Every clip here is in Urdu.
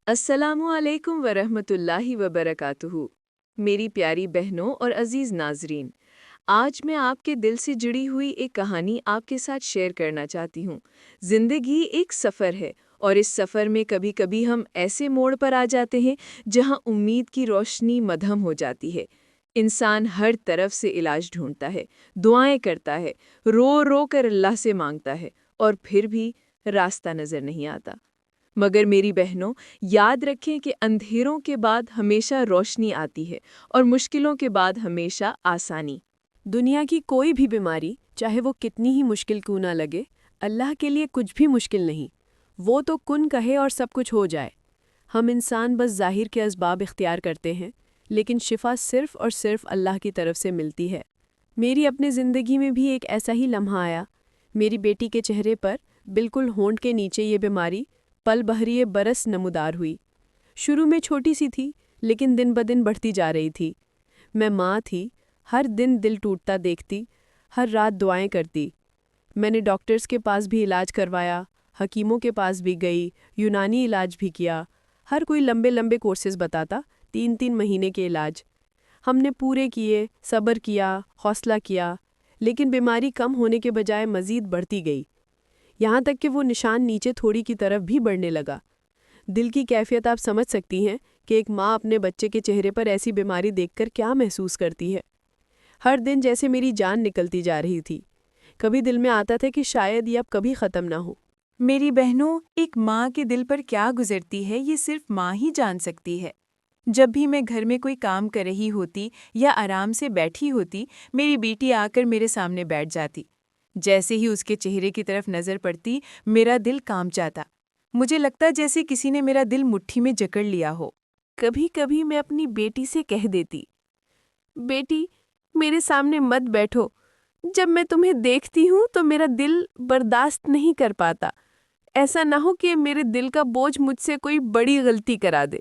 السلام علیکم ورحمۃ اللہ وبرکاتہ۔ میری پیاری بہنوں اور عزیز ناظرین، آج میں آپ کے دل سے جڑی ہوئی ایک کہانی آپ کے ساتھ شیئر کرنا چاہتی ہوں۔ زندگی ایک سفر ہے اور اس سفر میں کبھی کبھی ہم ایسے موڑ پر آ جاتے ہیں جہاں امید کی روشنی مدھم ہو جاتی ہے۔ انسان ہر طرف سے علاج ڈھونڈتا ہے، دعائیں کرتا ہے، رو رو کر اللہ سے مانگتا ہے، اور پھر بھی راستہ نظر نہیں آتا۔ مگر میری بہنوں، یاد رکھیں کہ اندھیروں کے بعد ہمیشہ روشنی آتی ہے اور مشکلوں کے بعد ہمیشہ آسانی۔ دنیا کی کوئی بھی بیماری، چاہے وہ کتنی ہی مشکل کیوں نہ لگے، اللہ کے لیے کچھ بھی مشکل نہیں۔ وہ تو کن کہے اور سب کچھ ہو جائے۔ ہم انسان بس ظاہر کے اسباب اختیار کرتے ہیں، لیکن شفا صرف اور صرف اللہ کی طرف سے ملتی ہے۔ میری اپنی زندگی میں بھی ایک ایسا ہی لمحہ آیا۔ میری بیٹی کے چہرے پر بالکل ہونٹ کے نیچے یہ بیماری پل بہریے برس نمودار ہوئی۔ شروع میں چھوٹی سی تھی، لیکن دن بدن بڑھتی جا رہی تھی۔ میں ماں تھی، ہر دن دل ٹوٹتا دیکھتی، ہر رات دعائیں کرتی۔ میں نے ڈاکٹرز کے پاس بھی علاج کروایا، حکیموں کے پاس بھی گئی، یونانی علاج بھی کیا۔ ہر کوئی لمبے لمبے کورسز بتاتا، 3 مہینے کے علاج۔ ہم نے پورے کیے، صبر کیا، حوصلہ کیا، لیکن بیماری کم ہونے کے بجائے مزید بڑھتی گئی، یہاں تک کہ وہ نشان نیچے تھوڑی کی طرف بھی بڑھنے لگا۔ دل کی کیفیت آپ سمجھ سکتی ہیں کہ ایک ماں اپنے بچے کے چہرے پر ایسی بیماری دیکھ کر کیا محسوس کرتی ہے۔ ہر دن جیسے میری جان نکلتی جا رہی تھی۔ کبھی دل میں آتا تھا کہ شاید یہ اب کبھی ختم نہ ہو۔ میری بہنوں، ایک ماں کے دل پر کیا گزرتی ہے یہ صرف ماں ہی جان سکتی ہے۔ جب بھی میں گھر میں کوئی کام کر رہی ہوتی یا آرام سے بیٹھی ہوتی، میری بیٹی آ کر میرے سامنے بیٹھ جاتی۔ جیسے ہی اس کے چہرے کی طرف نظر پڑتی، میرا دل کانپ جاتا۔ مجھے لگتا جیسے کسی نے میرا دل مٹھی میں جکڑ لیا ہو۔ کبھی کبھی میں اپنی بیٹی سے کہہ دیتی، بیٹی میرے سامنے مت بیٹھو، جب میں تمہیں دیکھتی ہوں تو میرا دل برداشت نہیں کر پاتا، ایسا نہ ہو کہ میرے دل کا بوجھ مجھ سے کوئی بڑی غلطی کرا دے۔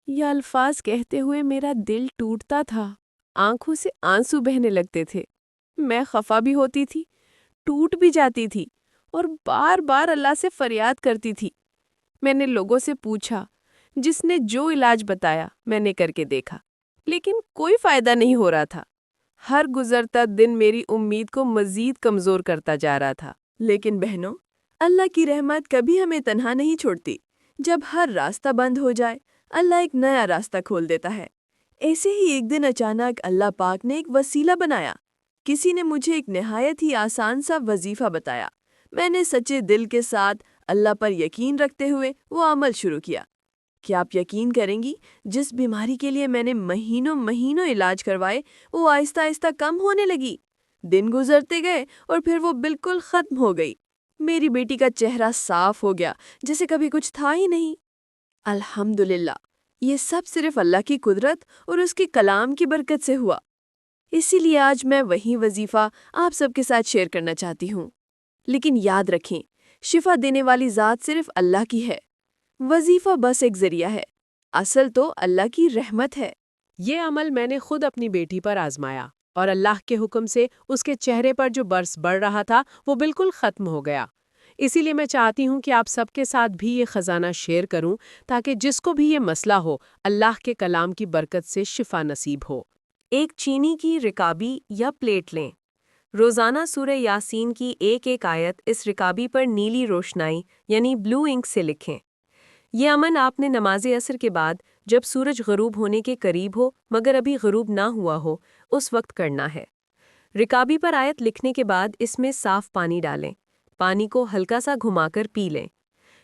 یہ الفاظ کہتے ہوئے میرا دل ٹوٹتا تھا، آنکھوں سے آنسو بہنے لگتے تھے۔ میں خفا بھی ہوتی تھی، ٹوٹ بھی جاتی تھی، اور بار بار اللہ سے فریاد کرتی تھی۔ میں نے لوگوں سے پوچھا، جس نے جو علاج بتایا میں نے کر کے دیکھا، لیکن کوئی فائدہ نہیں ہو رہا تھا۔ ہر گزرتا دن میری امید کو مزید کمزور کرتا جا رہا تھا۔ لیکن بہنوں، اللہ کی رحمت کبھی ہمیں تنہا نہیں چھوڑتی۔ جب ہر راستہ بند ہو جائے، اللہ ایک نیا راستہ کھول دیتا ہے۔ ایسے ہی ایک دن اچانک اللہ پاک نے ایک وسیلہ بنایا۔ کسی نے مجھے ایک نہایت ہی آسان سا وظیفہ بتایا۔ میں نے سچے دل کے ساتھ اللہ پر یقین رکھتے ہوئے وہ عمل شروع کیا۔ کیا آپ یقین کریں گی، جس بیماری کے لیے میں نے مہینوں علاج کروائے، وہ آہستہ آہستہ کم ہونے لگی۔ دن گزرتے گئے اور پھر وہ بالکل ختم ہو گئی۔ میری بیٹی کا چہرہ صاف ہو گیا، جیسے کبھی کچھ تھا ہی نہیں۔ الحمدللہ، یہ سب صرف اللہ کی قدرت اور اس کے کلام کی برکت سے ہوا۔ اسی لیے آج میں وہی وظیفہ آپ سب کے ساتھ شیئر کرنا چاہتی ہوں۔ لیکن یاد رکھیں، شفا دینے والی ذات صرف اللہ کی ہے، وظیفہ بس ایک ذریعہ ہے، اصل تو اللہ کی رحمت ہے۔ یہ عمل میں نے خود اپنی بیٹی پر آزمایا، اور اللہ کے حکم سے اس کے چہرے پر جو برس بڑھ رہا تھا وہ بالکل ختم ہو گیا۔ اسی لیے میں چاہتی ہوں کہ آپ سب کے ساتھ بھی یہ خزانہ شیئر کروں، تاکہ جس کو بھی یہ مسئلہ ہو، اللہ کے کلام کی برکت سے شفا نصیب ہو۔ ایک چینی کی رکابی یا پلیٹ لیں۔ روزانہ سورہ یاسین کی ایک آیت اس رکابی پر نیلی روشنائی یعنی بلو انک سے لکھیں۔ یہ عمل آپ نے نماز عصر کے بعد، جب سورج غروب ہونے کے قریب ہو مگر ابھی غروب نہ ہوا ہو، اس وقت کرنا ہے۔ رکابی پر آیت لکھنے کے بعد اس میں صاف پانی ڈالیں، پانی کو ہلکا سا گھما کر پی لیں۔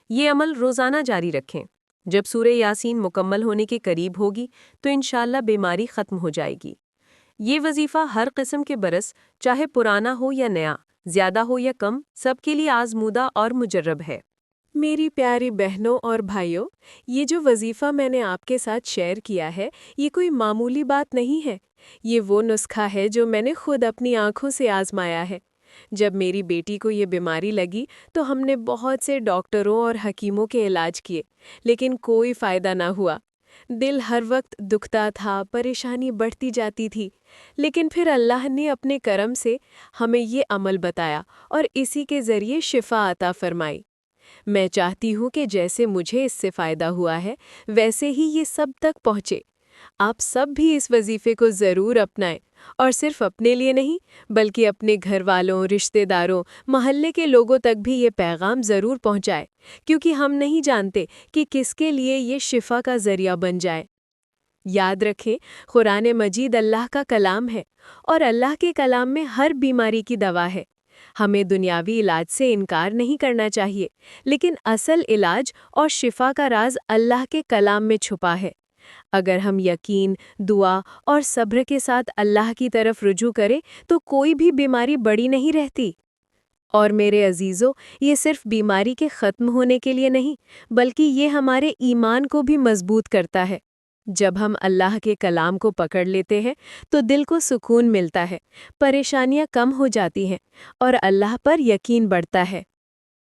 یہ عمل روزانہ جاری رکھیں۔ جب سورہ یاسین مکمل ہونے کے قریب ہوگی تو انشاءاللہ بیماری ختم ہو جائے گی۔ یہ وظیفہ ہر قسم کے برس، چاہے پرانا ہو یا نیا، زیادہ ہو یا کم، سب کے لیے آزمودہ اور مجرب ہے۔ میری پیاری بہنوں اور بھائیوں، یہ جو وظیفہ میں نے آپ کے ساتھ شیئر کیا ہے، یہ کوئی معمولی بات نہیں ہے۔ یہ وہ نسخہ ہے جو میں نے خود اپنی آنکھوں سے آزمایا ہے۔ جب میری بیٹی کو یہ بیماری لگی تو ہم نے بہت سے ڈاکٹروں اور حکیموں کے علاج کیے، لیکن کوئی فائدہ نہ ہوا۔ دل ہر وقت دکھتا تھا، پریشانی بڑھتی جاتی تھی، لیکن پھر اللہ نے اپنے کرم سے ہمیں یہ عمل بتایا اور اسی کے ذریعے شفا عطا فرمائی۔ میں چاہتی ہوں کہ جیسے مجھے اس سے فائدہ ہوا ہے ویسے ہی یہ سب تک پہنچے۔ آپ سب بھی اس وظیفے کو ضرور اپنائیں، اور صرف اپنے لیے نہیں بلکہ اپنے گھر والوں، رشتہ داروں، محلے کے لوگوں تک بھی یہ پیغام ضرور پہنچائے، کیونکہ ہم نہیں جانتے کہ کس کے لیے یہ شفا کا ذریعہ بن جائے۔ یاد رکھیں، قرآن مجید اللہ کا کلام ہے، اور اللہ کے کلام میں ہر بیماری کی دوا ہے۔ ہمیں دنیاوی علاج سے انکار نہیں کرنا چاہیے، لیکن اصل علاج اور شفا کا راز اللہ کے کلام میں چھپا ہے۔ اگر ہم یقین، دعا اور صبر کے ساتھ اللہ کی طرف رجوع کریں تو کوئی بھی بیماری بڑی نہیں رہتی۔ اور میرے عزیزو، یہ صرف بیماری کے ختم ہونے کے لیے نہیں بلکہ یہ ہمارے ایمان کو بھی مضبوط کرتا ہے۔ جب ہم اللہ کے کلام کو پکڑ لیتے ہیں تو دل کو سکون ملتا ہے، پریشانیاں کم ہو جاتی ہیں اور اللہ پر یقین بڑھتا ہے۔